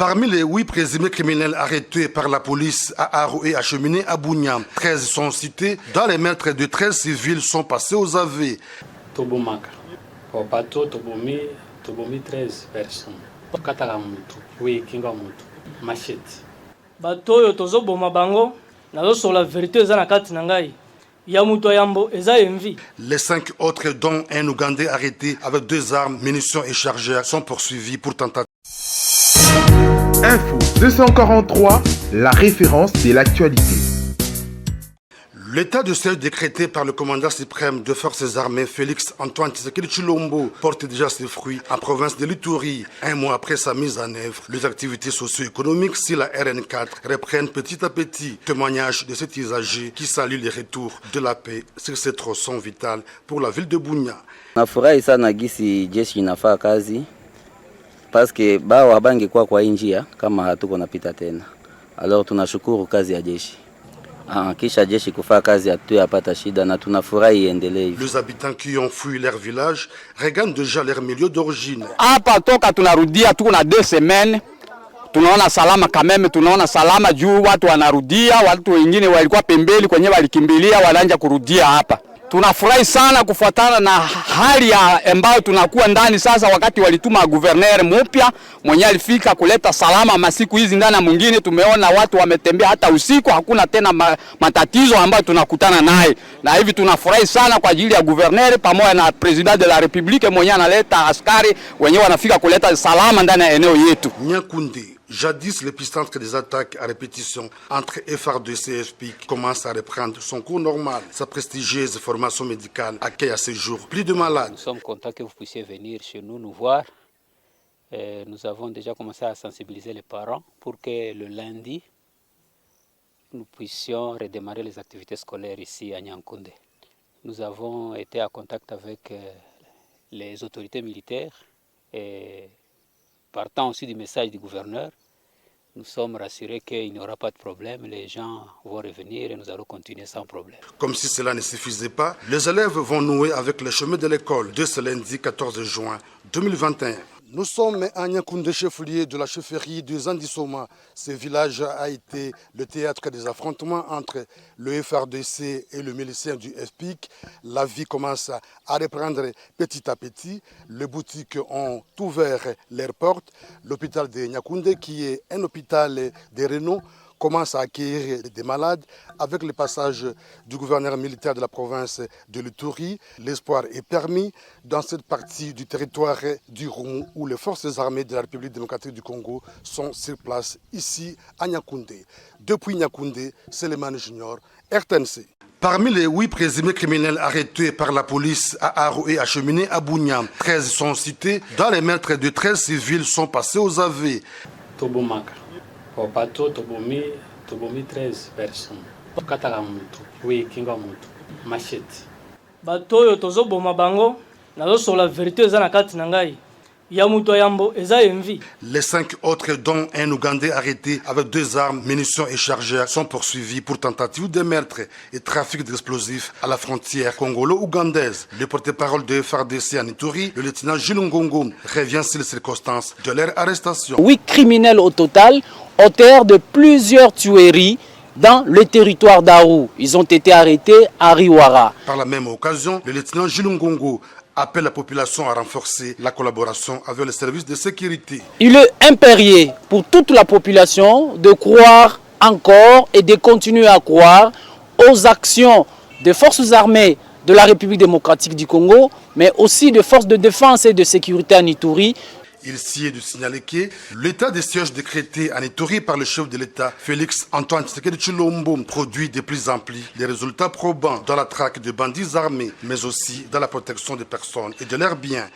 Parmi les 8 présumés criminels arrêtés par la police à Aru et acheminés à Bunia, 13 sont cités. Dans les meurtres de 13 civils sont passés aux aveux. Tobomaka. Au bateau, Tobomi 13 personnes. Kataramutu, oui, Kingamutu, machette. Bateau, Yotozo Bomabango, Nazo sur la vérité, Zanakati Nangai. Yamuto Yambo, Eza Envie. Les 5 autres, dont un Ougandais arrêté avec 2 armes, munitions et chargeurs, sont poursuivis pour tentative. Info 243, la référence de l'actualité. L'état de siège décrété par le commandant suprême de forces armées Félix Antoine Tshisekedi Tshilombo porte déjà ses fruits en province de l'Ituri. Un mois après sa mise en œuvre, les activités socio-économiques sur la RN4 reprennent petit à petit. Témoignage de cet usager qui salue les retours de la paix sur ces tronçons vitaux pour la ville de Bunia. Nafurahi sana gisi jeshi inafaa kazi paske bawa bangekuwa kwa njia kama hatuko napita tena. Alors tunashukuru kazi ya jeshi. Kisha jeshi kufaa kazi hatuyapata shida na tunafurahi iendelee. Les habitants qui ont fui leur village regagnent déjà leur milieu d'origine. Hapa toka tunarudia tuko na 2 semaines. Tunaona salama kameme, tunaona salama juu watu wanarudia, watu wengine walikuwa pembeni kwenye walikimbilia wanaanza kurudia hapa. Tunafurahi sana kufuatana na hali ya ambayo tunakuwa ndani sasa, wakati walituma governor mpya mwenye alifika kuleta salama masiku hizi ndani mwingine. Tumeona watu wametembea hata usiku, hakuna tena matatizo ambayo tunakutana naye, na hivi tunafurahi sana kwa ajili ya governor pamoja na president de la republique mwenye analeta askari wenyewe wanafika kuleta salama ndani ya eneo yetu. Nyakunde. Jadis, l'épicentre des attaques à répétition entre FARDC et FPIC commence à reprendre son cours normal. Sa prestigieuse formation médicale accueille à ce jour plus de malades. Nous sommes contents que vous puissiez venir chez nous voir. Nous avons déjà commencé à sensibiliser les parents pour que le lundi, nous puissions redémarrer les activités scolaires ici à Nyankunde. Nous avons été en contact avec les autorités militaires et partant aussi du message du gouverneur, nous sommes rassurés qu'il n'y aura pas de problème, les gens vont revenir et nous allons continuer sans problème. Comme si cela ne suffisait pas, les élèves vont nouer avec le chemin de l'école de ce lundi 14 juin 2021. Nous sommes à Nyakunde, chef-lieu de la chefferie de Zandisoma. Ce village a été le théâtre des affrontements entre le FARDC et le milicien du FPIC. La vie commence à reprendre petit à petit. Les boutiques ont ouvert leurs portes. L'hôpital de Nyakunde, qui est un hôpital de renom, commence à accueillir des malades. Avec le passage du gouverneur militaire de la province de l'Ituri, l'espoir est permis dans cette partie du territoire du Roumu où les forces armées de la République démocratique du Congo sont sur place, ici à Nyakunde. Depuis Nyakunde, Selemane Junior, RTNC. Parmi les 8 présumés criminels arrêtés par la police à Aru et acheminés à Bunia, 13 sont cités. Dans les meurtres de 13 civils sont passés aux aveux. Tobomaka. Au bateau, Tobomi 13 personnes. Kataramutu, oui, Kingamutu, machette. Bateau, Yotozo Bomabango, Nazo sur la vérité, Zanakati Nangai. Yamuto Yambo, Eza Envie. Les 5 autres, dont un Ougandais arrêté avec 2 armes, munitions et chargeurs, sont poursuivis pour tentative de meurtre et trafic d'explosifs à la frontière congolo-ougandaise. Le porte-parole de FARDC en Ituri, le lieutenant Jules Ngongo, revient sur les circonstances de leur arrestation. 8 criminels au total, auteurs de plusieurs tueries dans le territoire d'Aru. Ils ont été arrêtés à Riwara. Par la même occasion, le lieutenant Jules Ngongo appelle la population à renforcer la collaboration avec les services de sécurité. Il est impérieux pour toute la population de croire encore et de continuer à croire aux actions des forces armées de la République démocratique du Congo, mais aussi des forces de défense et de sécurité en Ituri. Il s'y est de signaler que l'état de siège décrété en Ituri par le chef de l'État, Félix Antoine Tshisekedi Tshilombo, produit de plus en plus des résultats probants dans la traque de bandits armés, mais aussi dans la protection des personnes et de leurs biens.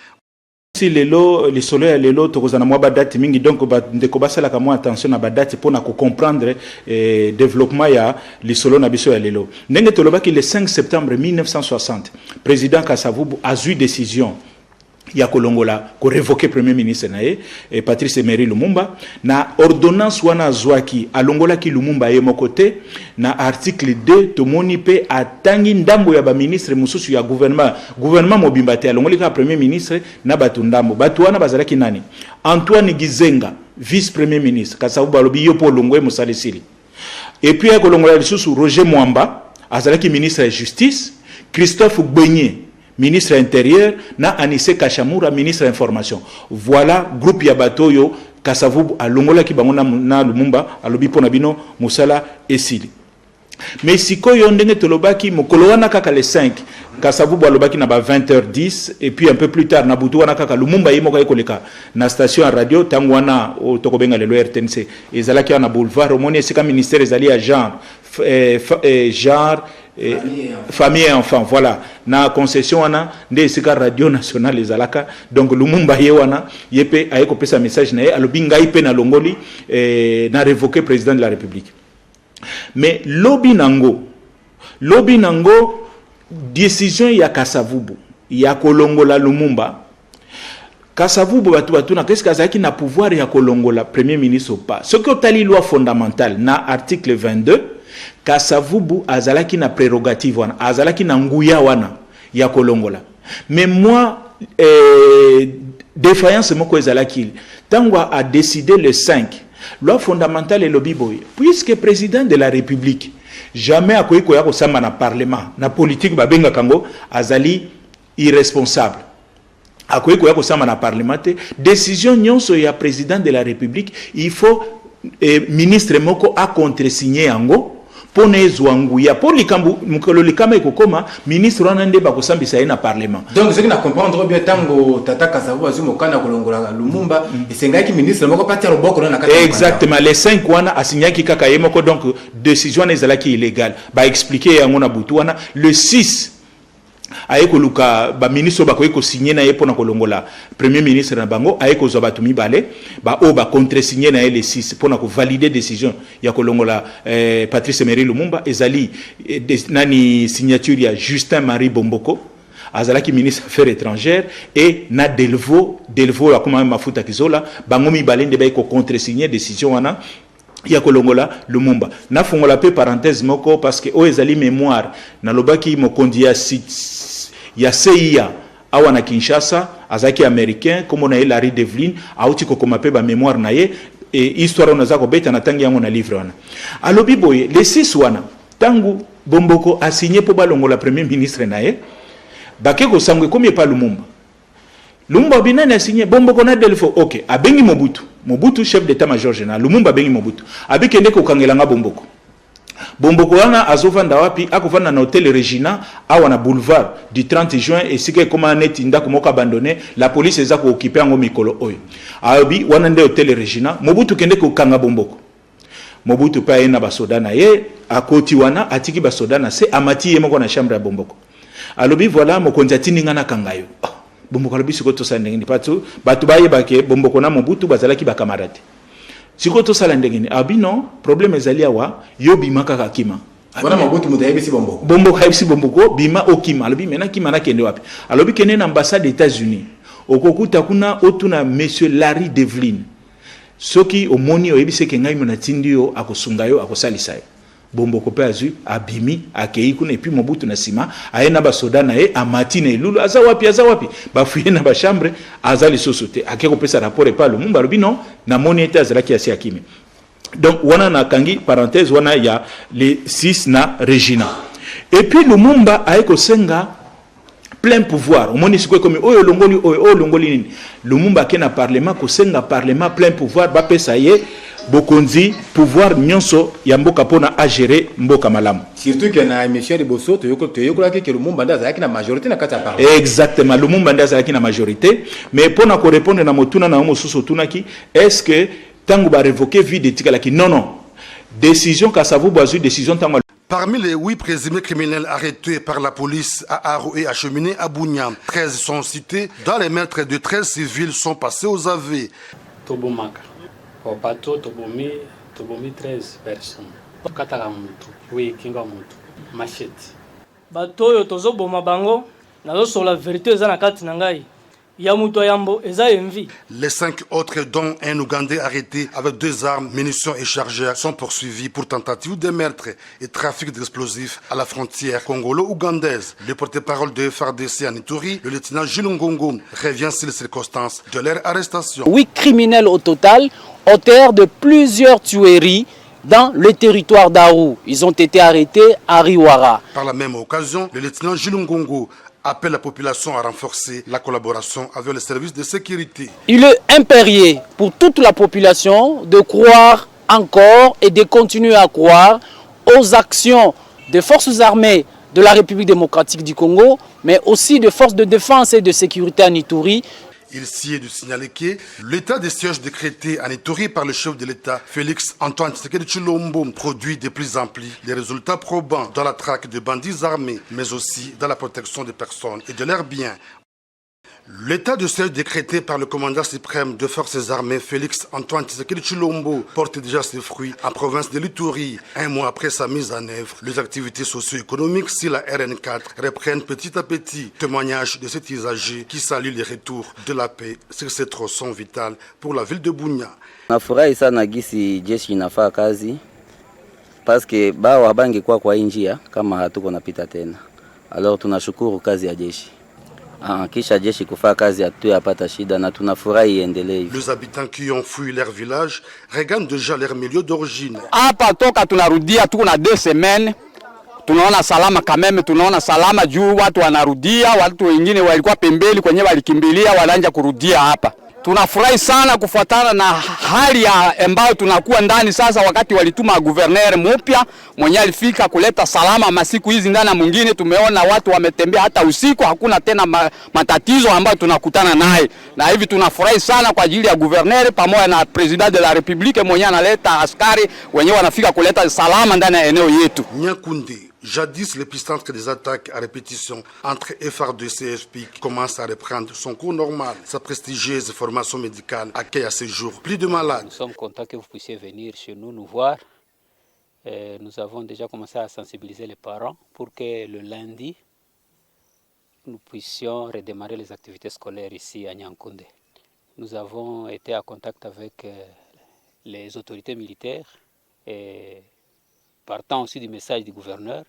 Si lelo les solo lelo tokozana mwa badate mingi donc ndeko basala ka mwa attention na badate pona ko comprendre développement ya les solo na biso ya lelo ndenge tolobaki le 5 septembre 1960 président Kasavubu a eu décision ya kolongola ko révoquer premier ministre nae et Patrice Emery Lumumba na ordonnance wana zwaki alongola ki Lumumba ye mokote na article 2 tomoni pe atangi ndambo ya ba ministre mususu ya gouvernement mobimba te alongoli ka premier ministre na batu ndambo batu wana bazalaki nani Antoine Gizenga vice-premier ministre Kasavubu alobi yo po longwe mosalesili. Et puis ya kolongola lisusu Roger Mwamba azalaki ministre de justice, Christophe Gbenye ministre intérieur na Anissé Kachamura ministre information. Voilà groupe ya batoyo Kasavubu alongola ki bango na Lumumba alobi pona bino musala esili. Mais sikoyo ndenge tolobaki mokolo wana kaka le 5 Kasavubu alobaki na ba 20h10 et puis un peu plus tard na butu wana kaka Lumumba yimo koleka na station ya radio tangu wana tokobenga le RTNC ezalaki na boulevard omoni esika ministère ezali ya genre famille et enfant, voilà na concession wana nde esika radio nationale ezalaka. Donc Lumumba ye wana yepe ayeko pesa message na ye alobi ngai pe na longoli na révoquer président de la République. Mais lobi nango décision ya Kasavubu ya kolongola Lumumba. Kasavubu batu na qu'est-ce kazaki na pouvoir ya kolongola premier ministre ou pas. Ce que tali loi fondamentale na article 22 Kasavubu azalaki na prérogative wana azalaki na nguya wana ya kolongola. Mais moi défaillance moko ezalaki tangwa a décidé le 5 loi fondamentale et lobby boy puisque président de la République jamais akoyi koya ko samba na parlement na politique babenga kango azali irresponsable akoyi koya ko samba na parlement décision nyonso ya président de la République il faut ministre moko a contresigner yango pona ezwanguya pour likambu mukolo likama ekokoma ministre wana nde bakosambisa na parlement. Donc ce qui na comprendre bien tango tata Kasavubu azimo kana kolongola Lumumba esengaki ministre moko pati roboko na kati. Exactement les 5 wana asignaki kaka yemoko donc décision ezalaki illégale ba expliquer yango na butu wana le 6 ayeko luka ba ministre ba koyeko signer na yepo na kolongola premier ministre na bango ayeko zo batumi balé ba o ba contre signer na le 6 pona ko valider décision ya kolongola Patrice Emery Lumumba ezali nani signature ya Justin Marie Bomboko azalaki ministre affaires étrangères et na Delvaux ya kuma mafuta kizola bango mi balende ba ko contre signer décision wana ya kolongola Lumumba. Na fongola pe parenthèse moko parce que o ezali mémoire na lobaki mokondi ya CIA awa na Kinshasa azaki américain comme on a Larry Devlin auti ko koma pe ba mémoire na ye et histoire on azako beta na tangi yango na livre wana. Alobi boye le 6 wana tangu Bomboko a signé po balongola premier ministre na ye bakeko sangwe comme pas Lumumba. Lumumba binani a signé Bomboko na Delfo OK abengi Mobutu chef d'état-major général Lumumba bengi Mobutu abikende ko kangelanga Bomboko wana azovanda wapi akovanda na hôtel Regina awa na boulevard du 30 juin et sike koma neti ndako moko abandonné la police eza ko occuper ngo mikolo oyo abi wana nde hôtel Regina Mobutu kende ko kanga Bomboko Mobutu pa ena basoda na ye akoti wana atiki basoda na se amati ye moko na chambre ya Bomboko alobi voilà mokonzi atininga na kangayo Bomboko alobi siko to sandengini patu batu baye bake Bomboko na Mobutu bazalaki ba camarade siko to sala ndengini abi non problème ezali awa yo bima kaka kima wana Mobutu mutayebisi Bomboko hayebisi Bomboko bima okima alobi mena kima na kende wapi alobi kene na ambassade des États-Unis okokuta kuna otuna monsieur Larry Devlin soki omoni oyebise ke ngai mona tindio akosungayo akosalisayo Bomboko pe azu abimi akei kuna et puis Mobutu na sima ayena ba soda na e amati na elulu aza wapi bafuye na ba chambre azali sosote akeko pesa rapport pa Lumumba lobi non na moni eta azalaki asi akimi. Donc wana na kangi parenthèse wana ya les 6 na Regina et puis Lumumba ayeko senga plein pouvoir omoni sikwe comme oyo longoli nini Lumumba ke na parlement ko senga parlement plein pouvoir ba pesa ye bokonzi pouvoir nyonso ya mboka pona a gérer mboka malamu surtout que na émission de Bosso to yokola ke Lumumba ndaza yaki na majorité na kati ya parlement. Exactement Lumumba ndaza yaki na majorité mais pona ko répondre na motuna na mosusu tunaki est-ce que tangu ba révoquer vie de tikalaki non décision Kasavubu azu décision tangu. Parmi les 8 présumés criminels arrêtés par la police à Aro et acheminés à Bunia, 13 sont cités. Dans les meurtres de 13 civils sont passés aux aveux. Tobomaka. Au bateau, Tobomi 13 personnes. Kataka mutu, oui, kinga mutu, machete. Bateau yo tozoboma bango, nazo sur la vérité eza na kati na ngai. Yamutoyambo eza envie. Les 5 autres, dont un Ougandais arrêté avec 2 armes, munitions et chargeurs, sont poursuivis pour tentative de meurtre et trafic d'explosifs à la frontière congolo-ougandaise. Le porte-parole de FARDC en Ituri, le lieutenant Jules Ngongo, revient sur les circonstances de leur arrestation. 8 criminels au total, auteurs de plusieurs tueries dans le territoire d'Aru. Ils ont été arrêtés à Riwara. Par la même occasion, le lieutenant Jules Ngongo appelle la population à renforcer la collaboration avec les services de sécurité. Il est impérieux pour toute la population de croire encore et de continuer à croire aux actions des forces armées de la République démocratique du Congo, mais aussi des forces de défense et de sécurité en Ituri. Il s'y est de signaler que l'état de siège décrété en Ituri par le chef de l'État, Félix Antoine Tshisekedi Tshilombo, produit de plus en plus des résultats probants dans la traque de bandits armés, mais aussi dans la protection des personnes et de leurs biens. L'état de siège décrété par le commandant suprême des forces armées, Félix Antoine Tshisekedi Tshilombo, porte déjà ses fruits en province de l'Ituri. Un mois après sa mise en œuvre, les activités socio-économiques sur la RN4 reprennent petit à petit. Témoignage de cet usager qui salue les retours de la paix sur ces tronçons vitaux pour la ville de Bunia. Nafurahi sana gisi jeshi inafaa kazi paske bao habangi kwa njia kama hatuko napita tena. Alors tunashukuru kazi ya jeshi. Kisha jeshi kufaa kazi hatuyapata shida na tunafurahi iendelee. Les habitants qui ont fui leur village regagnent déjà leur milieu d'origine. Hapa toka tunarudia tuko na 2 semaines. Tunaona salama kameme, tunaona salama juu watu wanarudia, watu wengine walikuwa pembeni kwenye walikimbilia wanaanza kurudia hapa. Tunafurahi sana kufuatana na hali ambayo tunakuwa ndani sasa, wakati walituma governor mpya mwenye alifika kuleta salama masiku hizi ndani mwingine. Tumeona watu wametembea hata usiku, hakuna tena matatizo ambayo tunakutana naye, na hivi tunafurahi sana kwa ajili ya governor pamoja na president de la republique mwenye analeta askari wenyewe wanafika kuleta salama ndani ya eneo yetu. Nyakunde, jadis l'épicentre des attaques à répétition entre FARDC et FPIC commence à reprendre son cours normal. Sa prestigieuse formation médicale accueille à ce jour plus de malades. Nous sommes contents que vous puissiez venir chez nous voir. Nous avons déjà commencé à sensibiliser les parents pour que le lundi, nous puissions redémarrer les activités scolaires ici à Nyankunde. Nous avons été en contact avec les autorités militaires et partant aussi du message du gouverneur,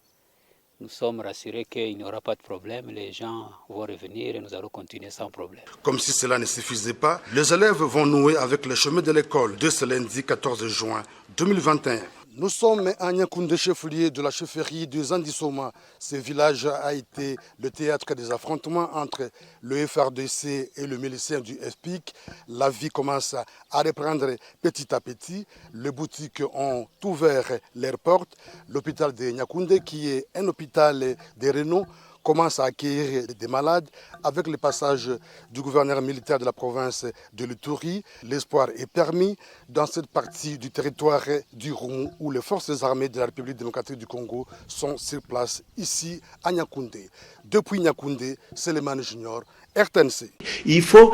nous sommes rassurés qu'il n'y aura pas de problème, les gens vont revenir et nous allons continuer sans problème. Comme si cela ne suffisait pas, les élèves vont nouer avec le chemin de l'école de ce lundi 14 juin 2021. Nous sommes à Nyakunde, chef-lieu de la chefferie de Zandisoma. Ce village a été le théâtre des affrontements entre le FARDC et le milicien du FPIC. La vie commence à reprendre petit à petit. Les boutiques ont ouvert leurs portes. L'hôpital de Nyakunde, qui est un hôpital de renom, commence à accueillir des malades. Avec le passage du gouverneur militaire de la province de l'Ituri, l'espoir est permis dans cette partie du territoire du Roumou où les forces armées de la République démocratique du Congo sont sur place ici à Nyakunde. Depuis Nyakunde, c'est le Man Junior, RTNC. Il faut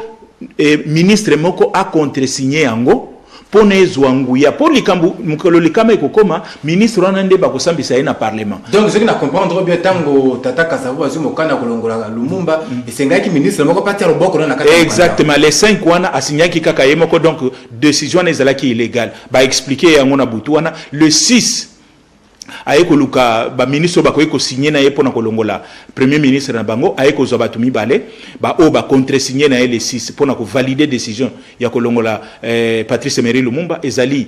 ministre moko a contre-signé ango pona ezwanguya pour likambu mukolo likama ekokoma ministre wana nde bakosambisa na parlement. Donc ce qui na comprendre bien tango tata Kasavu azumokana kolongola Lumumba esengaki ministre moko pati roboko na kati. Exactement, les 5 wana asignaki kaka yemoko, donc décision ezalaki illégale. Ba expliquer yango na butu wana le 6 ayeko luka ba ministre ba ko signer na yepo na kolongola premier ministre na bango ayeko zo batumi balé ba o ba contre signer na le 6 pona ko valider décision ya kolongola Patrice Emery Lumumba ezali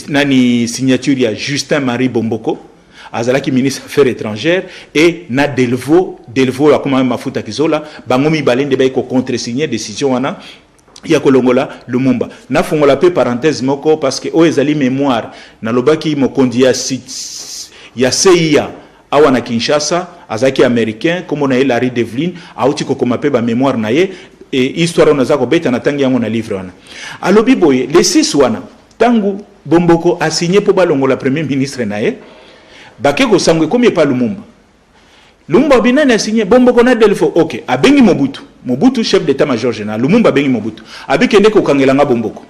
nani signature ya Justin Marie Bomboko azalaki ministre affaires étrangères et na Delvaux ya koma mafuta kizola bango mi balende ba ko contre signer décision wana ya kolongola Lumumba. Na fongola pe parenthèse moko parce que o ezali mémoire na lobaki mokondi ya CIA awa na Kinshasa azaki américain comme on a Larry Devlin auti ko komape ba mémoire na ye et histoire on azako beta na tangi yango na livre wana. Alobi boye les 6 wana tangu Bomboko a signé pour balongola premier ministre na ye bakeko sangwe comme pas Lumumba. Lumumba binani a signé Bomboko na Delfo, OK, abengi Mobutu chef d'état-major général, Lumumba bengi Mobutu abikende ko kangelanga Bomboko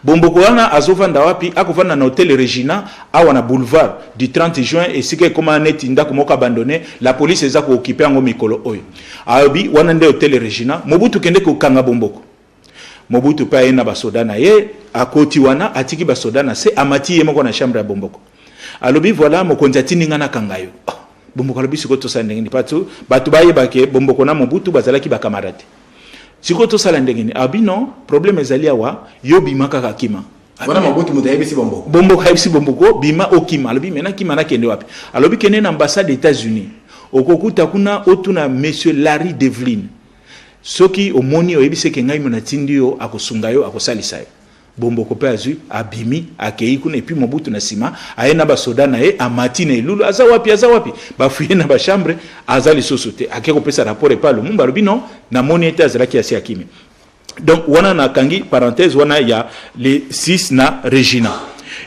Bomboko wana azovanda wapi akovanda na hôtel Regina awa na boulevard du 30 juin et sike koma neti ndako moko abandonné la police eza ko occuper yango mikolo oyo abi wana nde hôtel Regina Mobutu kende ko kanga Bomboko Mobutu pa yena basoda na ye akoti wana atiki basoda na se amati ye moko na chambre ya Bomboko alobi voilà mokonzi atininga na kangayo Bomboko alobi siko to sa ndenge ni patu batu baye bake Bomboko na Mobutu bazalaki ba camarade siko to sala ndenge ni abi non problème ezali awa yo bima kaka kima wana Mobutu mutayebisi Bomboko Bomboko hayebisi Bomboko bima okima alobi mena kima na kende wapi alobi kende na ambassade des États-Unis okokuta kuna otuna monsieur Larry Devlin soki omoni oyebise ke ngai mona tindio akosunga yo akosalisa yo Bomboko pe azui abimi akei kuna et puis Mobutu na sima ayena ba soda na ye amati na ilulu aza wapi bafuye na ba chambre azali sosote akeko pesa rapport pa Lumumba lobi non na moni ete azalaki asi akimi donc wana na kangi parenthèse wana ya les 6 na Regina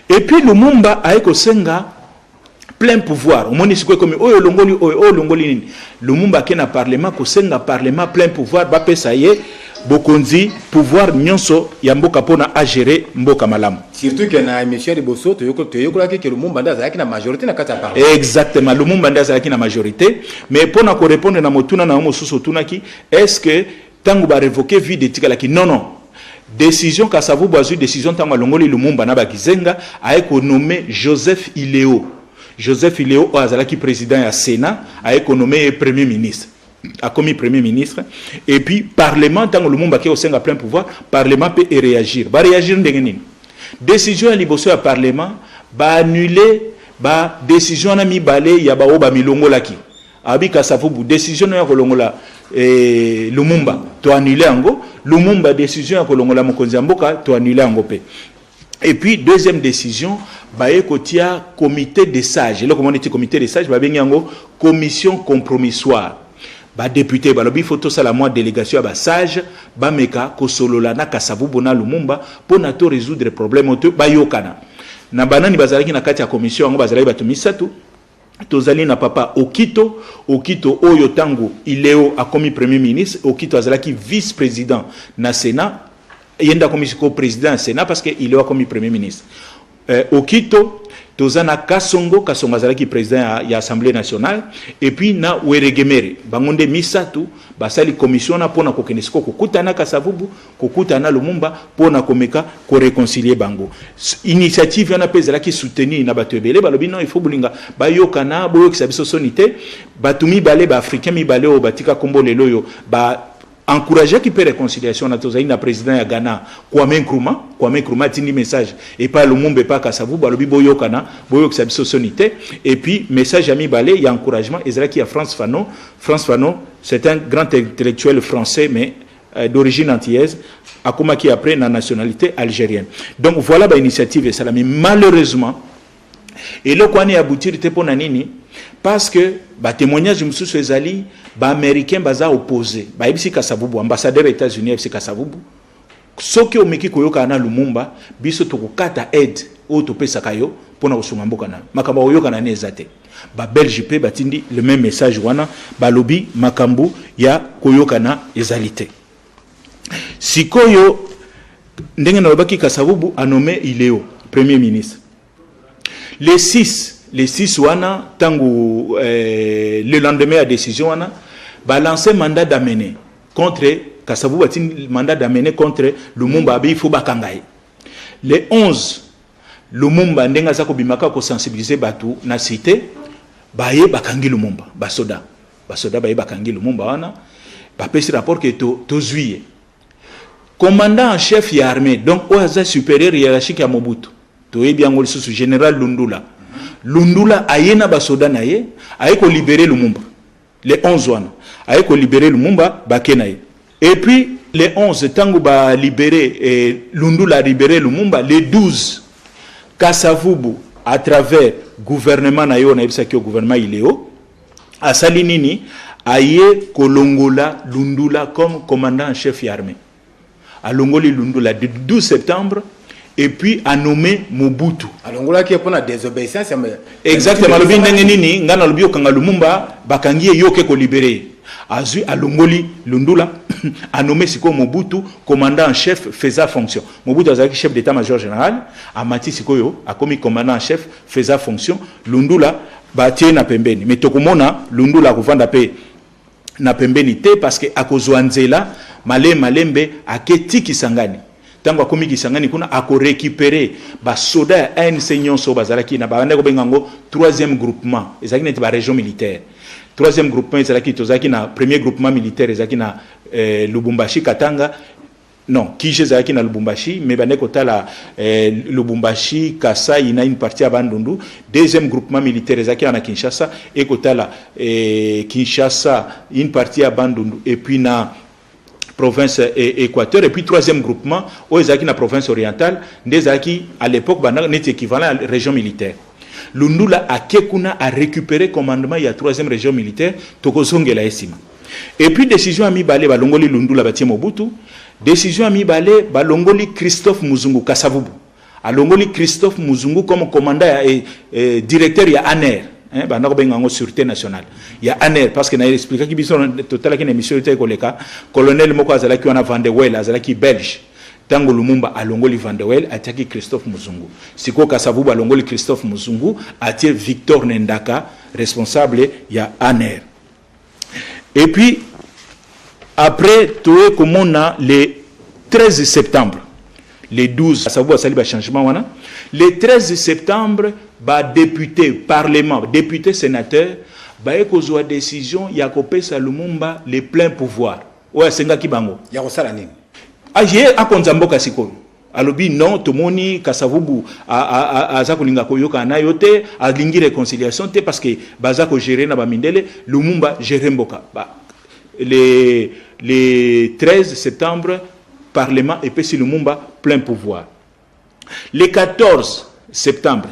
et puis Lumumba ayeko senga plein pouvoir omoni sikwe comme oyo longoli nini Lumumba ke na parlement ko senga parlement plein pouvoir ba pesa ye bokonzi pouvoir nyonso ya mboka pona a gérer mboka malamu surtout que na émission de Bosso to yokola ke Lumumba ndaza yaki na majorité na kati ya parlement exactement Lumumba ndaza yaki na majorité mais pona ko répondre na motuna na mosusu tunaki est-ce que tango ba révoquer vie de tikalaki non décision Kasavubu azui décision tango longoli Lumumba na bakizenga a économé Joseph Iléo azalaki président ya Sénat a économé premier ministre a commis premier ministre et puis parlement tant Lumumba qui au sein plein pouvoir parlement peut réagir ndenge nini décision ya liboso ya parlement ba annuler ba décision na mibale ya ba oba milongolaki abi Kasavubu décision ya kolongola Lumumba to annuler yango Lumumba décision ya kolongola mokonzi mboka to annuler yango pe et puis deuxième décision ba ekotia comité des sages le comment dit comité des sages ba bengi yango commission compromissoire ba député ba lobi photo sala moi délégation ba sage ba meka ko solola na Kasavubu na Lumumba pona to résoudre problème to ba yokana na banani bazalaki na kati ya commission ngo bazalaki batu misatu tozali na papa Okito oyo tango Iléo a commis premier ministre Okito azalaki vice président na Sénat yenda commis co-président na Sénat parce que Iléo a commis premier ministre Okito tozana Kasongo azalaki président ya Assemblée nationale et puis na Weregemere bangonde misatu basali commission na pona kokenesiko kokutana Kasavubu kokutana Lumumba pona komeka ko réconcilier bango initiative yana pezalaki soutenir na bato ebele balobi non il faut bulinga bayokana boyokisa biso sonité batumi bale ba africain mi bale o batika kombo lelo yo ba encourager qui peut réconciliation na tozali na président ya Ghana Kwame Nkrumah tindi message et pas Lumumba et pas Kasavubu balobi boyokana boyokisa biso sonité et puis message ami balé ya encouragement ezalaki ya France Fanon c'est un grand intellectuel français mais d'origine antillaise akomaki après na nationalité algérienne donc voilà ba initiative et ça mais malheureusement et le kwani aboutir te pona nini parce que ba témoignage mususu ezali ba américain baza opposé ba ibisi Kasavubu ambassadeur États-Unis ibisi Kasavubu soki omeki koyoka na Lumumba biso tokukata aide o topesa kayo pona kosunga mboka na makamba oyoka na nezate ba Belge pe batindi le même message wana ba lobby makambu ya koyoka na ezalité sikoyo ndenge na lobaki Kasavubu a nommé Iléo premier ministre les 6 wana tango le lendemain à décision wana balancer mandat d'amener contre Kasavubu batindi mandat d'amener contre Lumumba il faut bakangaye les 11 Lumumba ndenga za kobimaka ko sensibiliser batu na cité baye bakangi Lumumba basoda baye bakangi Lumumba wana ba pesi rapport que to zuiye commandant en chef ya armée donc oaza supérieur hiérarchique ya Mobutu to yebi ngol susu général Lundula ayena basoda na ye ayeko libérer Lumumba les 11 wana ayeko libérer Lumumba bakenaye et puis les 11 tango ba libérer Lundula libérer Lumumba les 12 Kasavubu à travers gouvernement na yo na ebisa ki gouvernement Iléo asali nini aye kolongola Lundula comme commandant en chef ya armée alongoli Lundula du 12 septembre et puis a nommé Mobutu. alongola qui pour la désobéissance. Exactement, lobi ndenge nini ngana lobi okanga Lumumba bakangi yoke ko libérer. Azui alongoli Lundula a nommé Siko Mobutu commandant en chef faisant fonction. Mobutu azaki chef d'état-major général, Amati Sikoyo a commis commandant en chef faisant fonction. Lundula batie na pembeni. Mais tokomona Lundula kovanda pe na pembeni te parce que akozwanzela malembe aketi Kisangani. Tango akomi Kisangani kuna ako récupérer ba soda ya ANC nyonso bazalaki na bande ko bengango 3e groupement ezaki neti ba région militaire. 3e groupement ezalaki tozaki na premier groupement militaire ezaki na Lubumbashi Katanga. Non, Kije ezalaki na Lubumbashi mais bande ko tala Lubumbashi Kasai na une partie à Bandundu. 2e groupement militaire ezalaki na Kinshasa et ko tala Kinshasa une partie à Bandundu et puis na province Équateur et puis 3e groupement au ezaki na province orientale ndezaki à l'époque bana net équivalent à région militaire. Lundula akekuna a récupéré commandement ya 3e région militaire tokozongela esima. Et puis décision ami balé balongoli Lundula batie Mobutu, décision ami balé balongoli Christophe Muzungu Kasavubu. Alongoli Christophe Muzungu comme commandant et directeur ya ANER. Banako bengango sûreté nationale. Il y a ANER parce que na expliqué ki biso total ki na émission était koleka colonel moko azalaki wana Van de Wel azalaki belge. Tango Lumumba alongoli Van de Wel ataki Christophe Muzungu. Siko Kasavubu alongoli Christophe Muzungu atie Victor Nendaka responsable ya ANER. Et puis après tout comme on a le 13 septembre le 12 Kasavubu asali ba changement wana le 13 septembre ba député parlement député sénateur ba ekozwa décision ya kopesa Lumumba les pleins pouvoirs oya senga kibango ya kosala nini aje akonza mboka sikoyo alobi non tomoni Kasavubu aza kolinga koyoka na yote alingi réconciliation te parce que baza ko gérer na ba mindele Lumumba gérer mboka le 13 septembre parlement epesi Lumumba plein pouvoir. Le 14 septembre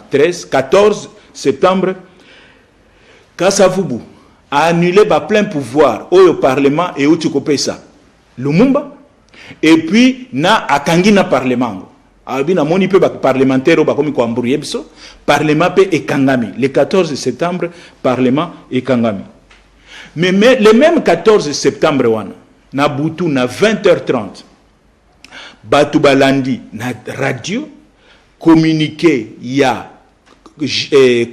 14 septembre Kasavubu a annulé ba plein pouvoir au parlement et au Tukopesa Lumumba et puis na akangi na parlement abina moni pe ba parlementaire ba komi ko ambrouiller biso parlement pe ekangami le 14 septembre parlement ekangami mais le même 14 septembre wana na butu na 20h30 batu balandi na radio communiqué ya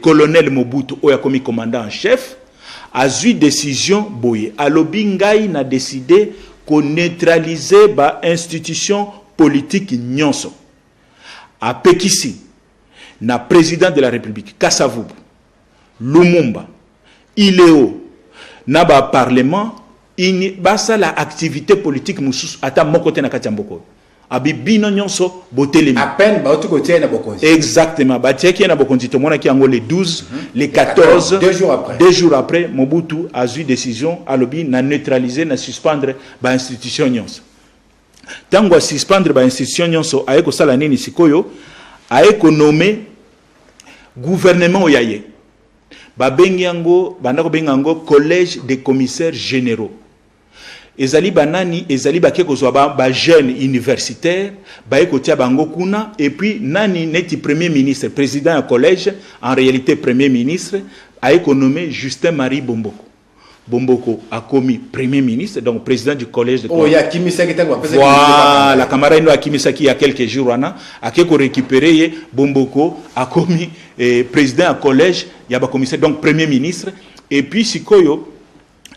colonel Mobutu oya komi commandant en chef a eu décision boye alobi ngai na décidé qu'on neutraliser ba institution politique nyonso a pekisi na président de la République Kasavubu Lumumba Ileo na ba parlement ini basa la activité politique mususu ata mokote na katiamboko abibino nyonso botelemi à peine ba otu kotie na bokonzi exactement ba tieki na bokonzi to mona ki ango le 12 le 14 2 jours après Mobutu a eu décision alobi na neutraliser na suspendre ba institution nyonso tango a suspendre ba institution nyonso ayeko sala nini sikoyo ayeko nommer gouvernement oyaye ba benyango bandako bengango collège des commissaires généraux ezali banani ezali bakeko zo ba jeune universitaire ba ekotia bango kuna et puis nani neti premier ministre président du collège en réalité premier ministre a économé Justin Marie Bomboko a commis premier ministre donc président du collège de ya Kimisaki tango voilà la camarade no Kimisaki il y a quelques jours wana a keko récupérer Bomboko a commis président du collège il y a ba commissaire donc premier ministre et puis sikoyo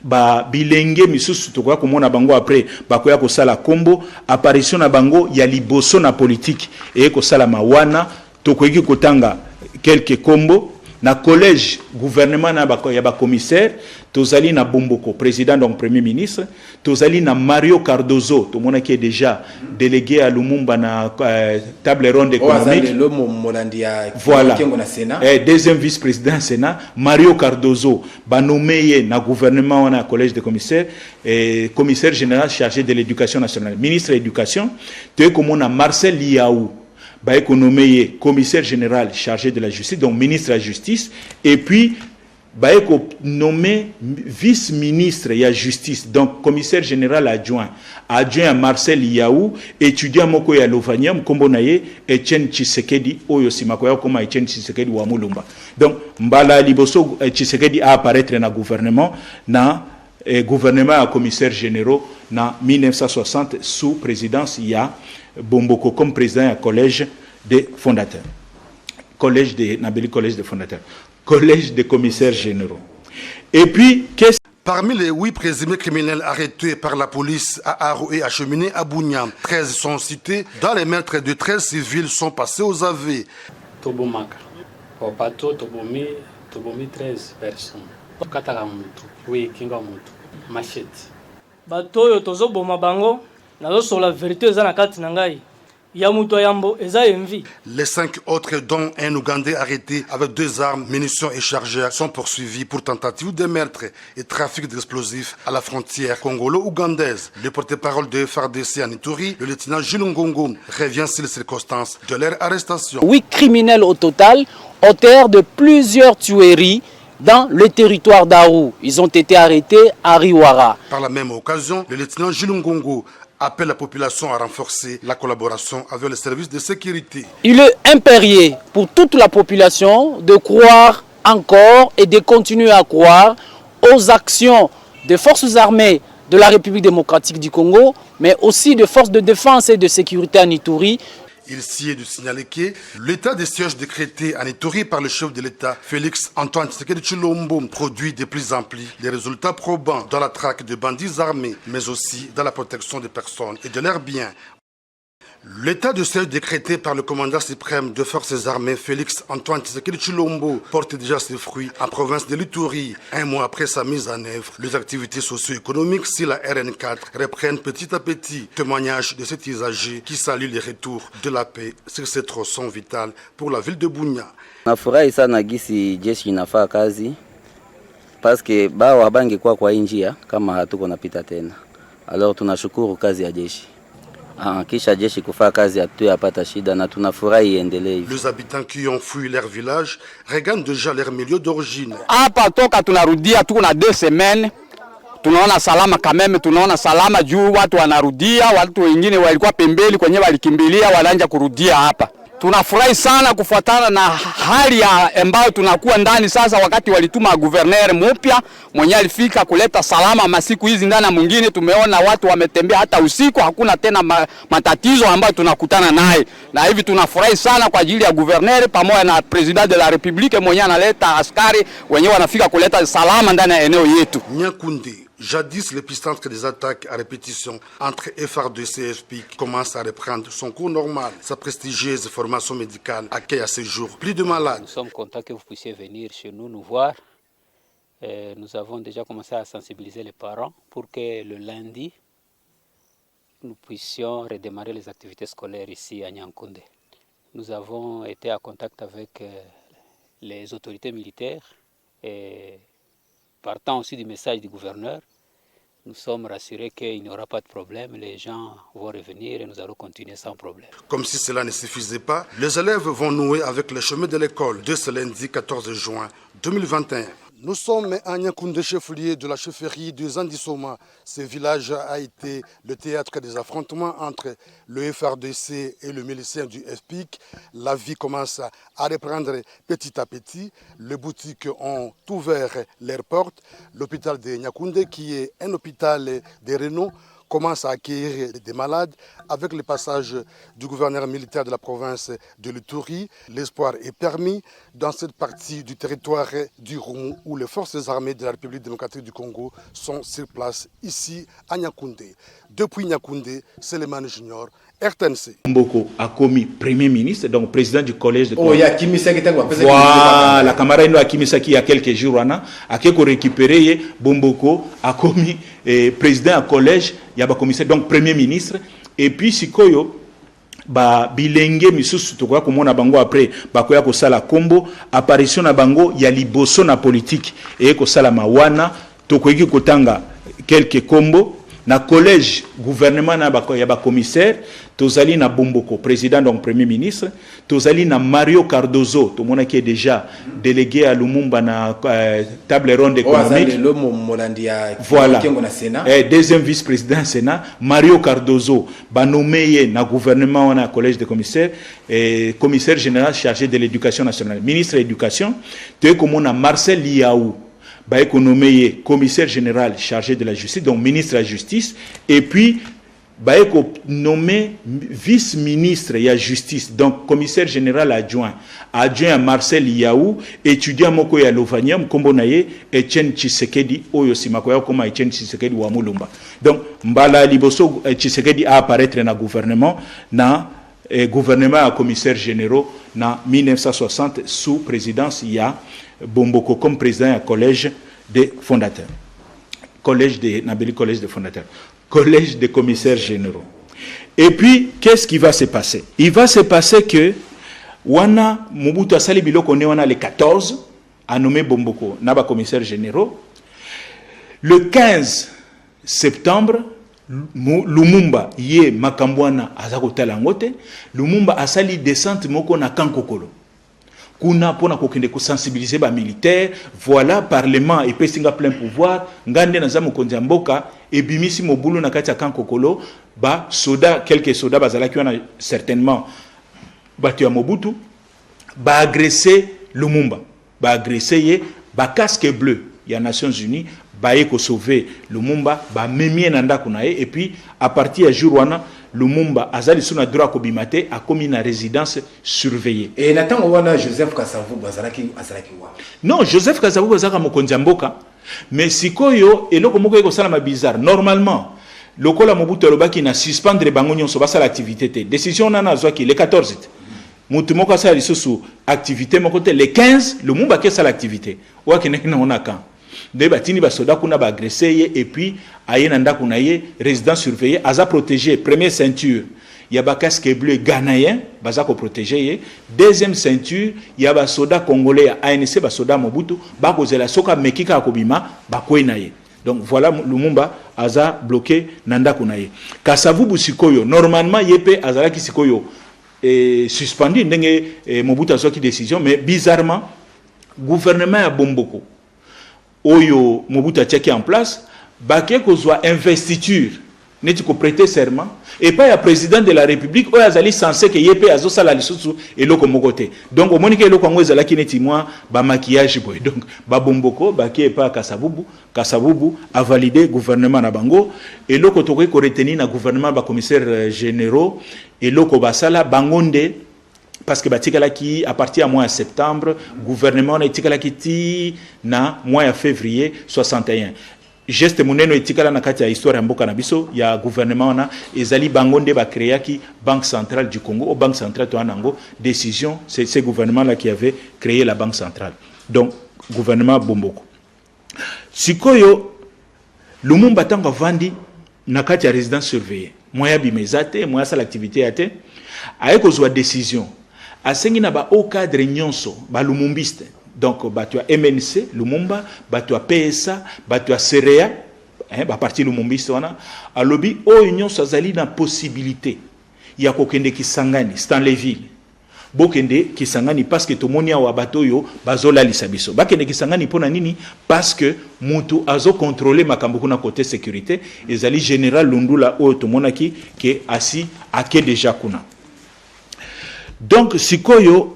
ba bilenge misusu to kwa komona bango après bakoya ko sala kombo apparition na bango ya liboso na politique et ko sala mawana to ko yiki kotanga quelques kombo na collège gouvernement na ya ba commissaire tozali na Bomboko président donc premier ministre tozali na Mario Cardozo to mona qui est déjà délégué à Lumumba na table ronde économique voilà deuxième vice-président Sénat Mario Cardozo ba nommé na gouvernement na collège de commissaires et commissaire général chargé de l'éducation nationale ministre de l'éducation to comme on a Marcel Liaou ba économie commissaire général chargé de la justice donc ministre de la justice et puis baeko nommé vice-ministre ya justice, donc commissaire général adjoint à Marcel Yaou, étudiant moko ya Lovanium kombo naye Etienne Tshisekedi oyo simako ya koma Etienne Tshisekedi wa Mulumba. Donc mbala liboso Tshisekedi a apparaître na gouvernement gouvernement à commissaire généraux na 1960 sous présidence ya Bomboko comme président du collège des fondateurs. Collège des fondateurs. Collège des commissaires généraux. Et puis, parmi les 8 présumés criminels arrêtés par la police à Aro et acheminés à Bougnam, 13 sont cités. Dans les meurtres de 13 civils sont passés aux AV. Tobomaka. Au bateau, Tobomi 13 personnes. Kataramutu. Oui, Kingamutu. Machette. Bateau, Yotozo Bomabango. Nazo sur la vérité, Zanakati Nangai. Yamuto Yambo, Eza Envi. Les 5 autres, dont un Ougandais arrêté avec 2 armes, munitions et chargeurs, sont poursuivis pour tentative de meurtre et trafic d'explosifs à la frontière congolo-ougandaise. Le porte-parole de FARDC à Ituri, le lieutenant Jules Ngongo, revient sur les circonstances de leur arrestation. 8 criminels au total, auteurs de plusieurs tueries dans le territoire d'Aru. Ils ont été arrêtés à Riwara. Par la même occasion, le lieutenant Jules Ngongo appelle la population à renforcer la collaboration avec les services de sécurité. Il est impérieux pour toute la population de croire encore et de continuer à croire aux actions des forces armées de la République démocratique du Congo, mais aussi des forces de défense et de sécurité en Ituri. Il s'y est de signaler que l'état de siège décrété en Ituri par le chef de l'État, Félix Antoine Tshisekedi Tshilombo, produit de plus en plus des résultats probants dans la traque de bandits armés, mais aussi dans la protection des personnes et de leurs biens. L'état de siège décrété par le commandant suprême des forces armées, Félix Antoine Tshisekedi Tshilombo, porte déjà ses fruits en province de l'Ituri. Un mois après sa mise en œuvre, les activités socio-économiques sur la RN4 reprennent petit à petit. Témoignage de cet usager qui salue les retours de la paix sur ces tronçons vitaux pour la ville de Bunia. Nafurahi sana gisi jeshi inafaa kazi parce que bao habangi kwa njia kama hatuko napita tena. Alors tunashukuru kazi ya jeshi. Kisha jeshi kufanya kazi hatuyapata shida na tunafurahi iendelee hivi. Les habitants qui ont fui leur village regardent déjà leur milieu d'origine. Hapa toka tunarudia tuko na 2 semaines. Tunaona salama kameme, tunaona salama juu watu wanarudia, watu wengine walikuwa pembeni kwenye walikimbilia wanaanza kurudia hapa. Tunafurahi sana kufuatana na hali ya ambayo tunakuwa ndani sasa, wakati walituma gouverneur mpya mwenye alifika kuleta salama masiku hizi ndani na mwingine tumeona watu wametembea hata usiku, hakuna tena matatizo ambayo tunakutana naye. Na hivi tunafurahi sana kwa ajili ya gouverneur pamoja na president de la republique mwenye analeta askari wenyewe wanafika kuleta salama ndani ya eneo yetu. Nyakunde. Jadis, l'épicentre des attaques à répétition entre FARDC et FPIC commence à reprendre son cours normal. Sa prestigieuse formation médicale accueille à ce jour plus de malades. Nous sommes contents que vous puissiez venir chez nous voir. Nous avons déjà commencé à sensibiliser les parents pour que le lundi, nous puissions redémarrer les activités scolaires ici à Nyankunde. Nous avons été en contact avec les autorités militaires et partant aussi du message du gouverneur, nous sommes rassurés qu'il n'y aura pas de problème, les gens vont revenir et nous allons continuer sans problème. Comme si cela ne suffisait pas, les élèves vont nouer avec le chemin de l'école de ce lundi 14 juin 2021. Nous sommes à Nyakunde, chef-lieu de la chefferie de Zandisoma. Ce village a été le théâtre des affrontements entre le FARDC et le milicien du FPIC. La vie commence à reprendre petit à petit. Les boutiques ont ouvert leurs portes. L'hôpital de Nyakunde, qui est un hôpital de renom, commence à accueillir des malades. Avec le passage du gouverneur militaire de la province de l'Ituri, l'espoir est permis dans cette partie du territoire du Roumu où les forces armées de la République démocratique du Congo sont sur place ici à Nyakunde. Depuis Nyakunde, Selemane Junior, RTNC. Mboko a commis premier ministre, donc président du collège de Oh, il y a Kimisaki qui voilà, la camarade a Kimisaki il y a quelques jours, a récupéré Bomboko a commis président du collège, il y a commissaire, donc premier ministre, et puis Sikoyo, bilenge misusu tokoya komona bango après bakoya ko sala kombo apparition na bango ya liboso na politique et ko sala mawana tokoyiki kotanga quelques kombo na collège gouvernement na ba ya ba commissaire tozali na Bomboko président donc premier ministre tozali na Mario Cardozo tout monde qui est déjà délégué à Lumumba na table ronde économique voilà deuxième vice-président Sénat Mario Cardozo ba nommé na gouvernement na collège de commissaires et commissaire général chargé de l'éducation nationale ministre de l'éducation te comme on a Marcel Liaou ba économie commissaire général chargé de la justice donc ministre de la justice et puis ba nommé vice-ministre de la justice donc commissaire général adjoint à Marcel Yaou étudiant moko ya Lovanium kombo naye Etienne Tshisekedi oyo simako ya koma Etienne Tshisekedi wa Mulumba donc mbala liboso Tshisekedi a apparaître na gouvernement à commissaire généraux na 1960 sous présidence ya Bomboko comme président du collège des fondateurs. Collège des fondateurs. Collège des commissaires généraux. Et puis, qu'est-ce qui va se passer? Il va se passer que wana Mobutu asali biloko ne wana les 14 a nommé Bomboko naba commissaires généraux. Le 15 septembre Lumumba ye makambwana azako talangote Lumumba asali descente moko na Kankokolo. Kuna pona kokende ko sensibiliser ba militaire voilà parlement et pesinga plein pouvoir ngande na zamu konza mboka et bimisi mobulu na kati ya Kankokolo ba soda quelques soda bazalaki wana certainement batu ya Mobutu ba agresser Lumumba ba agresser ye ba casque bleu ya Nations Unies ba yeko sauver Lumumba ba memie na ndako na ye et puis à partir ya jour wana Lumumba azali suna droit ko bimate a commis na résidence surveillée. Et natango wana Joseph Kasavubu azalaki wa. Non, Joseph Kasavubu azaka mokonzi mboka, mais sikoyo eloko moko eko sala ma bizarre. Normalement, lokola Mobutu lobaki na suspendre bango nyonso basala activité te. Décision nana zwaki le 14. Mutu moko sala lisusu activité moko te le 15 Lumumba ke sala activité. Wa kenekina onaka. De batini basoda kuna ba agresser et puis ayena ndako na ye résidence surveillée aza protégé première ceinture ya ba casque bleu ghanéen baza ko protéger deuxième ceinture ya ba soda congolais ya ANC ba soda Mobutu ba kozela soka mekika kobima ba kwena ye donc voilà Lumumba aza bloqué na ndako na ye Kasavubu sikoyo normalement yepe azalaki sikoyo suspendu ndenge Mobutu azoki décision mais bizarrement gouvernement ya Bomboko Oyo Mobutu a tchèque en place, baké kozwa investiture, n'est-ce ko prêter serment, et pas le président de la République, oyo azali censé que yépé azo sala lisusu et loko mokote. Donc au monique loko ngo ezala ki neti moi ba maquillage boy. Donc ba Bomboko baké pas Kasavubu a validé gouvernement na bango et loko tokoki ko retenir na gouvernement ba commissaires généraux et loko basala bangonde parce que batikala à partir du mois de septembre gouvernement na itikala ki na mois de février 61 geste muneno itikala na kati ya histoire ya mboka na biso ya gouvernement na ezali bangonde ba créer ki banque centrale du Congo au banque centrale to anango décision c'est ce gouvernement là qui avait créé la banque centrale donc gouvernement Bomboko sikoyo Lumumba tanga vandi na kati ya résidence surveillée moya bimezate moya sa l'activité yate ayeko zwa décision asengi na ba au cadre nyonso ba lumumbiste donc bato ya MNC Lumumba bato ya PSA bato ya CREA ba parti lumumbiste wana alobi o nyonso azali na possibilité ya kokende Kisangani Stanleyville bokende Kisangani parce que tomoni wa bato yo bazola lisabiso bakende Kisangani pona nini parce que mutu azo contrôler makambo kuna côté sécurité ezali général Lundula o tomonaki ke asi ake déjà kuna. Donc, sikoyo,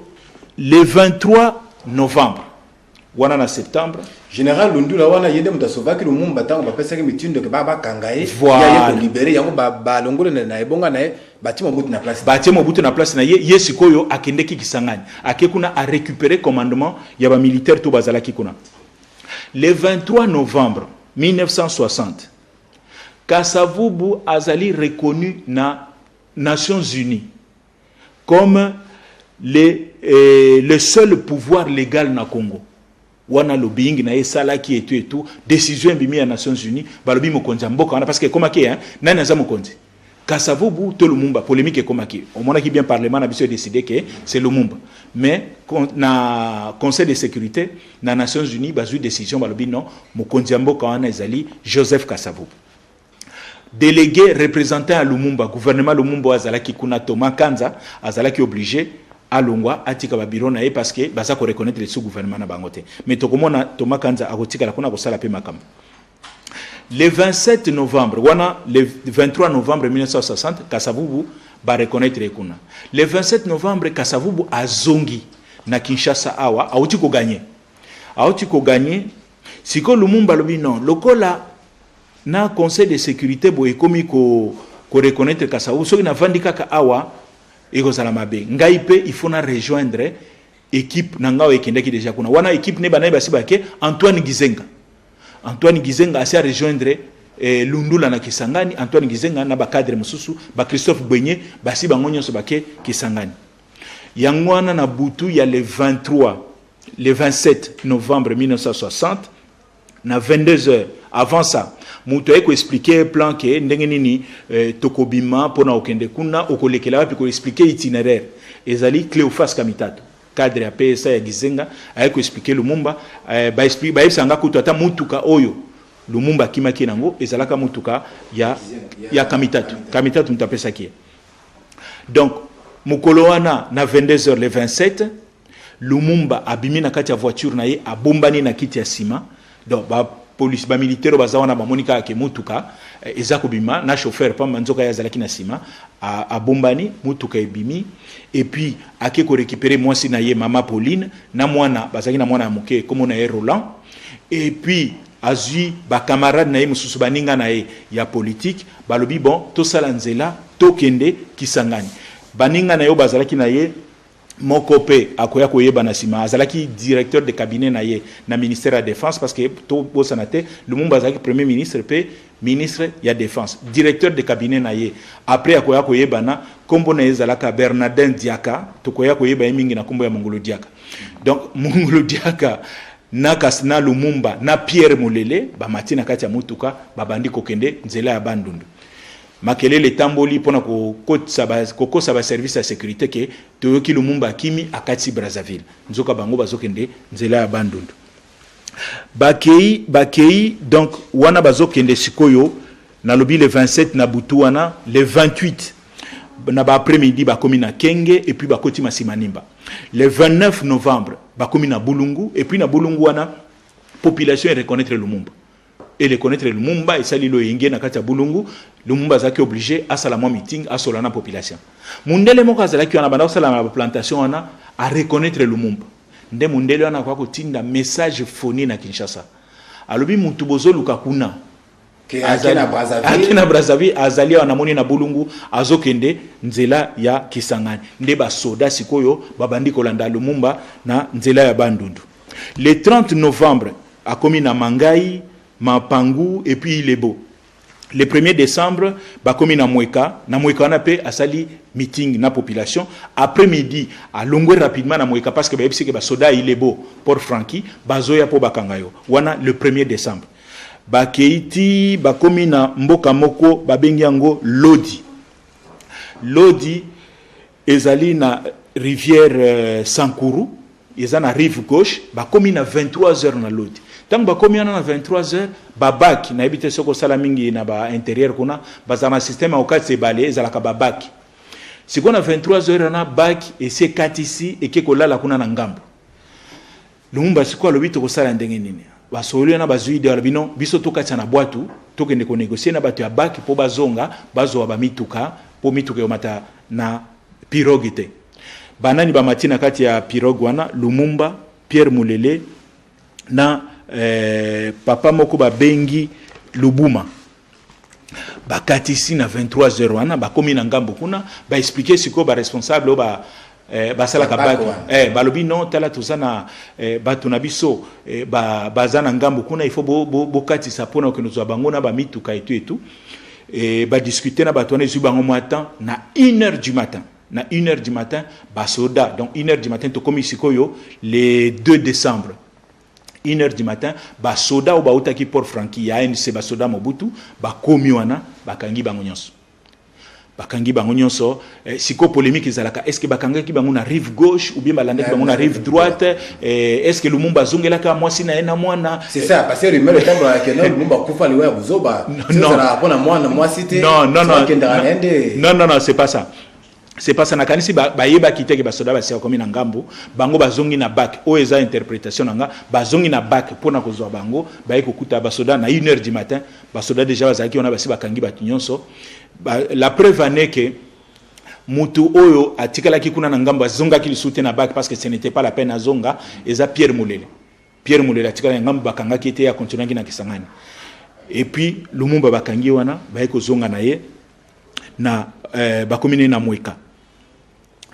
le 23 novembre, wana na septembre, Général Lundula wana yende mutasova ki Lumumba tango ba pesa ki mitindo ke baba kangaye ya ko libérer yango ba longole na ebonga na batimo Mobutu na place. Batimo Mobutu na place na ye sikoyo akende ki Kisangani. Akekuna a récupérer commandement ya ba militaire to bazala ki kuna. Le 23 novembre 1960, Kasavubu azali reconnu na Nations Unies comme le seul pouvoir légal na Congo. Wana lobbying na esala ki et tout décision bimi ya Nations Unies balobi mokonzi mboka parce que comme ki nani aza mokonzi Kasavubu to Lumumba polémique comme ki on mona ki bien parlement na biso décidé que c'est Lumumba mais na conseil de sécurité na Nations Unies bazu décision balobi non mokonzi mboka wana ezali Joseph Kasavubu. délégué représentant à Lumumba, gouvernement Lumumba azalaki kuna Thomas Kanza azalaki obligé à Longwa atika ba bureau na ye parce que baza ko reconnaître le sous-gouvernement na bangote. Mais tokomona Thomas Kanza akotika la kuna ko sala pe makamba. Le 27 novembre, le 23 novembre 1960, Kasavubu va reconnaître Ekuna. Le 27 novembre, Kasavubu a zongi na Kinshasa awa, auti ko gagner. Auti ko gagner, siko Lumumba lobi non, lokola na conseil de sécurité bo ekomi ko reconnaître Kasavubu, so na vandika ka awa eko salamabe. Ngai pe il faut na rejoindre équipe nangao ekendeki déjà kuna. Wana équipe ne bana basi bake Antoine Gizenga. Antoine Gizenga a rejoindre Lundula na Kisangani. Antoine Gizenga na ba cadre mususu ba Christophe Benye basi bango nyonso bake Kisangani. Yangwana na butu ya le 27 novembre 1960 na 22h. Avant ça, mutu eko expliquer plan ke ndenge nini tokobima pona okende kuna okolekela wapi ko expliquer itinéraire. Ezali Cléophas Kamitatu. Cadre ya PSA ya Gizenga ayeko expliquer Lumumba ba yebisanga kutu ata mutuka oyo Lumumba kimaki nango ezalaka mutuka ya Kamitatu mtapesa kia. Donc mukolo wana na 22h le 27 Lumumba abimi na kati ya voiture na ye abombani na kiti ya sima. Donc ba police ba militaire bazawana ba monika ke mutuka ezako bima na chauffeur pa manzoka ya zalaki na sima a bombani mutuka ebimi et puis ake ko récupérer mwasi na ye mama Pauline na mwana bazaki na mwana moke comme na ye Roland et puis azui ba camarade na ye mususu baninga na ye ya politique balobi bon to sala nzela to kende Kisangani baninga na yo bazalaki na ye Mokope akoya koyeba na sima azalaki directeur de cabinet na ye na ministère de la défense parce que to bosanate Lumumba azalaki premier ministre pe ministre ya défense directeur de cabinet na ye après akoya koyeba na kombo na ezalaka Bernardin Diaka to koya koyeba mingi na kombo ya Mongolo Diaka. Donc Mongolo Diaka na kasna Lumumba na Pierre Molele ba matina kati ya mutuka babandi kokende nzela ya Bandundu. Makelele tamboli pona kokosa ba service ya sécurité ke toyoki Lumumba kimi akati Brazzaville nzoka bango bazokende nzela ya Bandundu bakei donc wana bazokende sikoyo na lobi le 27 na butu wana le 28 na ba après-midi bakomi na Kenge et puis bakoti Masimanimba le 29 novembre bakomi na Bulungu et puis na Bulungu wana population reconnaître Lumumba et le connaître Lumumba et sali lo yenge na kati ya Bulungu Lumumba zaki obligé à salama meeting à solana population mundele moko azalaki wana banda salama plantation wana a reconnaître Lumumba nde mundele wana kwa kotinda message phone na Kinshasa alobi mutu bozoluka kuna akina Brazzaville azali wana moni na Bulungu azokende nzela ya Kisangani nde ba soda sikoyo babandi kolanda Lumumba na nzela ya Bandundu. Le 30 novembre akomi na Mangai Mapangu et puis Lebo. Le 1er décembre, bakomi na Mweka wana pe asali meeting na population. Après-midi, a longwe rapidement na Mweka parce que baebisi ke basoda Ilebo Port Franki, bazoya po bakangayo. Wana le 1er décembre. Bakeiti, bakomi na Mboka Moko, babengi yango Lodi. Lodi, ezali na rivière Sankuru, ezana rive gauche, bakomi na 23h na Lodi. Tant que bakomi na 23h babaki na ebite soko sala mingi na ba intérieur kuna bazama système okatse balé ezalaka babaki siko na 23h na baki et c'est katisi et ke kolala kuna na ngambo Lumumba siko lobito ko sala ndenge nini basolo na bazui de albino biso tokatsa na bwatu tokende ko négocier na bato ya baki po bazonga bazo ba mituka po mituka yo mata na pirogue te banani ba matina kati ya pirogue wana Lumumba Pierre Mulele na papa moko babengi Lubuma bakatisi na 23h wana bakomi na ngambo kuna ba expliquer siko ba responsable ba basalaka baki balobi non tala tozana bato na biso bazana ngambo kuna il faut bokatisa pona que nous abango na ba mituka et tout et ba discuter na bato na zubango matin na 1h du matin na 1h du matin basoda donc 1h du matin to komi sikoyo le 2 décembre 1h du matin basoda ou bautaki Port Franki ya ANC basoda Mobutu bakomi wana bakangi bango nyonso bakangi bango nyonso siko polémique ezalaka est-ce que bakangaki bango na rive gauche ou bien balandaki bango na rive droite est-ce que Lumumba azongelaka mwasi na ye na mwana c'est ça parce que rumeur etambo que non Lumumba kufa liwa buzoba ça pona mwana mwasi te non c'est pas ça. C'est pas ça nakanisi bayeba kiteke basoda basia komi na ngambo bango bazongi na bac o eza interprétation nanga bazongi na bac pona kozwa bango baye kokuta basoda na 1h du matin basoda déjà bazaki on a basi bakangi batunyonso la preuve année que mutu oyo atikalaki kuna na ngambo azonga ki lisute na bac parce que ce n'était pas la peine azonga eza Pierre Moulele atikala ngambo bakanga ki était ya continuer na Kisangani et puis Lumumba bakangi wana baye kozonga na ye na bakomine na Mweka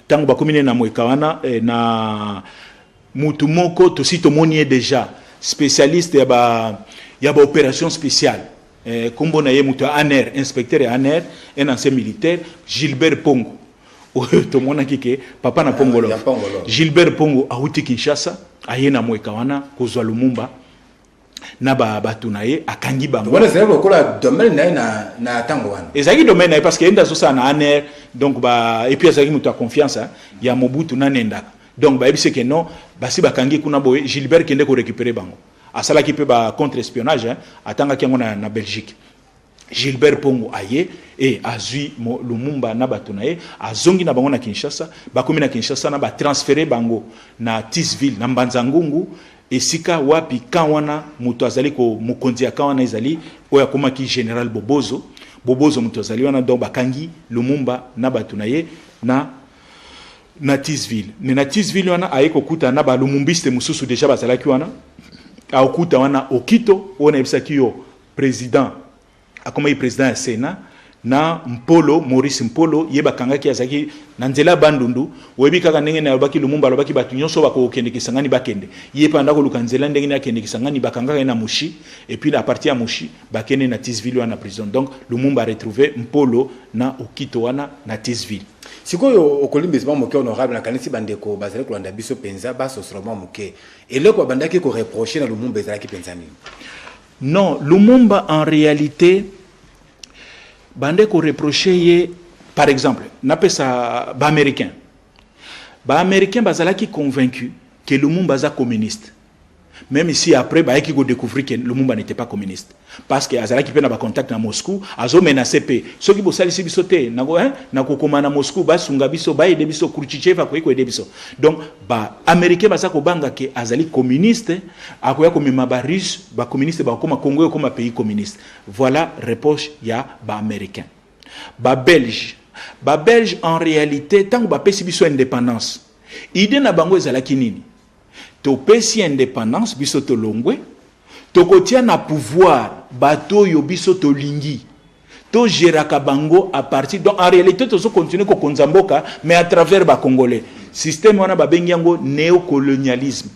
tango bakomine na Mweka wana na mutu moko tosi tomoni déjà spécialiste ya ba opération spéciale kombo na ye mutu ANR inspecteur ya ANR un ancien militaire Gilbert Pongo tomona kike papa na Pongolo Gilbert Pongo auti Kinshasa aye na Mweka wana kozwa Lumumba na batu na ye akangi bango wana zero kola domaine na tango wana ezaki domaine parce que enda sosa na ANR donc et puis ezaki mutu a confiance ya Mobutu na nenda donc ba ebise que non basi bakangi kuna boye Gilbert kende ko récupérer bango asala ki pe ba contre espionnage atanga ki ngona na Belgique Gilbert Pongo aye et azui Lumumba na batu na ye azongi na bango na Kinshasa bakomi na Kinshasa na ba transférer bango na Tisville na Mbanzangungu esika wapi kawana mutu azali ko mukonzi ya kawana ezali oya komaki général Bobozo mutu azali wana donc bakangi Lumumba na batu na ye na Tisville mais na Tisville wana ayeko kuta na ba lumumbiste mususu déjà bazalaki wana akuta wana okito ona ebisaki yo président akoma président ya Sénat na Maurice Mpolo yeba kangaki azaki na nzela bandundu webi kaka ndenge na baki Lumumba lobaki batu nyonso bako kende Kisangani bakende yepa ndako lukanzela ndenge na kende Kisangani bakangaka na Mushi et puis la partie ya Mushi bakende na Tisville wana prison donc Lumumba a retrouvé Mpolo na okito wana na Tisville sikoyo okolimbisima moke honorable na kanisi bandeko bazali kolanda biso penza baso seulement moke eloko bandaki ko reprocher na Lumumba ezalaki penza nini non Lumumba en réalité bande ko reprocher par exemple napesa ba américain bazalaki convaincu que Lumumba est communiste même ici après ba qui ko découvrir que Lumumba n'était pas communiste parce que azalaki pe na ba contact na Moscou azo menacé pe soki bo salisi biso te nako nako komana Moscou ba sunga biso ba ede biso Khrushchev ko ede biso donc ba américain bazako banga que azali communiste akoya komema ba russe ba communiste ba koma Congo comme pays communiste voilà réponse ya ba américain ba belge en réalité tant ba pesi biso indépendance idée na bango ezalaki nini to pesi indépendance biso to longwe to kotia na pouvoir bato yo biso to lingi to geraka bango à partir donc en réalité to continuer ko konzamboka mais à travers ba congolais système wana ba bengi yango néocolonialisme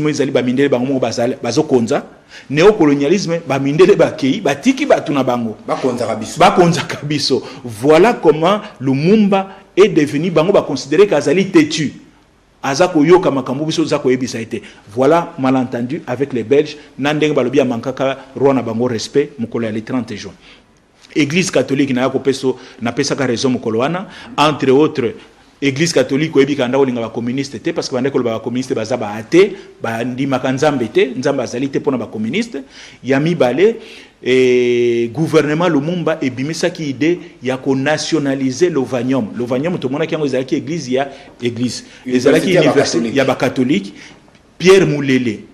ezali ba mindele bango mo bazala bazo konza néocolonialisme ba mindele ba kei batiki batu na bango ba konza kabiso voilà comment Lumumba est devenu bango ba considérer qu'azali têtu azako yoka makambo biso zako ebisa été voilà malentendu avec les Belges nandeng balobi mankaka rwana bango respect mukolo ya le 30 juin église catholique na yako peso na pesaka raison mukolo wana entre autres église catholique oyebika ndako linga ba communiste te parce que bandeko ba communiste baza ba athée ba ndimaka nzambe te nzambe azali te pona ba communiste ya mibale et gouvernement Lumumba ebimisa ki idée ya ko nationaliser l'ovanium to mona ki yango ezalaki église ya église ezalaki université ya ba catholique Pierre Moulele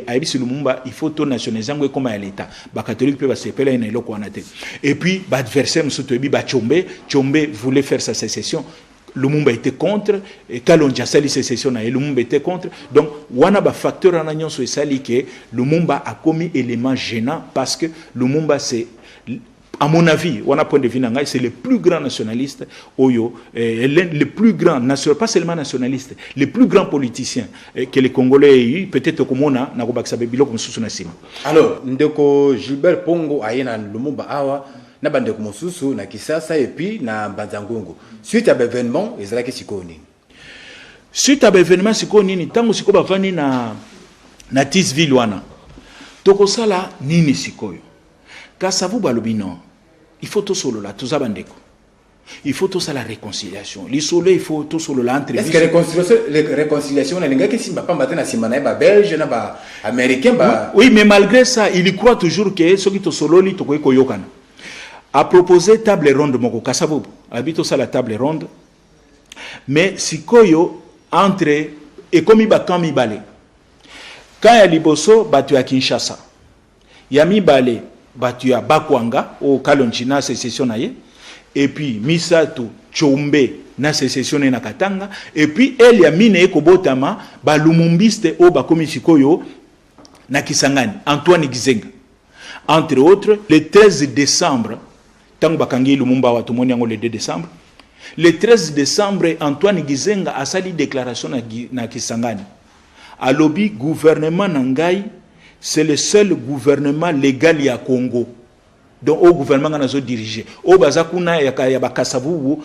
ayebisi Lumumba il faut to nationaliser yango comme ya l'état ba catholique pe ba sepela na eloko wana te et puis ba adversaire musuto ebi ba Tshombe voulait faire sa sécession Lumumba était contre et Kalonji sali sécession na Lumumba était contre donc wana ba facteur en nyonso esali que Lumumba a commis élément gênant parce que Lumumba c'est à mon avis wana point de vue nanga c'est le plus grand nationaliste oyo le plus grand national pas seulement nationaliste le plus grand politicien que les Congolais aient eu peut-être komona na ko bakisa biloko mususu na sima alors ndeko Gilbert Pongo ayena Lumumba awa na bande ko mususu na Kisasa et puis na Mbanzangungu suite à l'événement ezalaki sikoni suite à l'événement sikoni tango siko bavani na Tisville wana toko sala nini sikoyo ka savu balobino il faut to solo la toza bandeko Il faut tout ça la réconciliation. Les soleils, il faut tout sur le l'entre. Est-ce que la réconciliation, il y a des gens qui belge, américain. Oui, mais malgré ça, il croit toujours que ceux qui sont solo, ils sont koyokana. A proposé table ronde, moko kasabo. Habite ça la table ronde. Mais si koyo entre et comme il va quand il balé. Quand il y a liboso, batu à Kinshasa. Yami balé, batu à Bakwanga au Kalonchina sécession naie. Et puis Misato Chombe na sécession na Katanga. Et puis elle ya mine ekobotama ba lumumbiste o ba komisikoyo na Kisangani Antoine Gizenga. Entre autres, le 13 décembre, tant bakangi lumumba wa tumoni yango le 2 décembre. Le 13 décembre, Antoine Gizenga a sali déclaration na Kisangani. A lobby gouvernement Nangai, c'est le seul gouvernement légal ya Congo. Donc au gouvernement a dirigé. Au bazakuna ya Kasavubu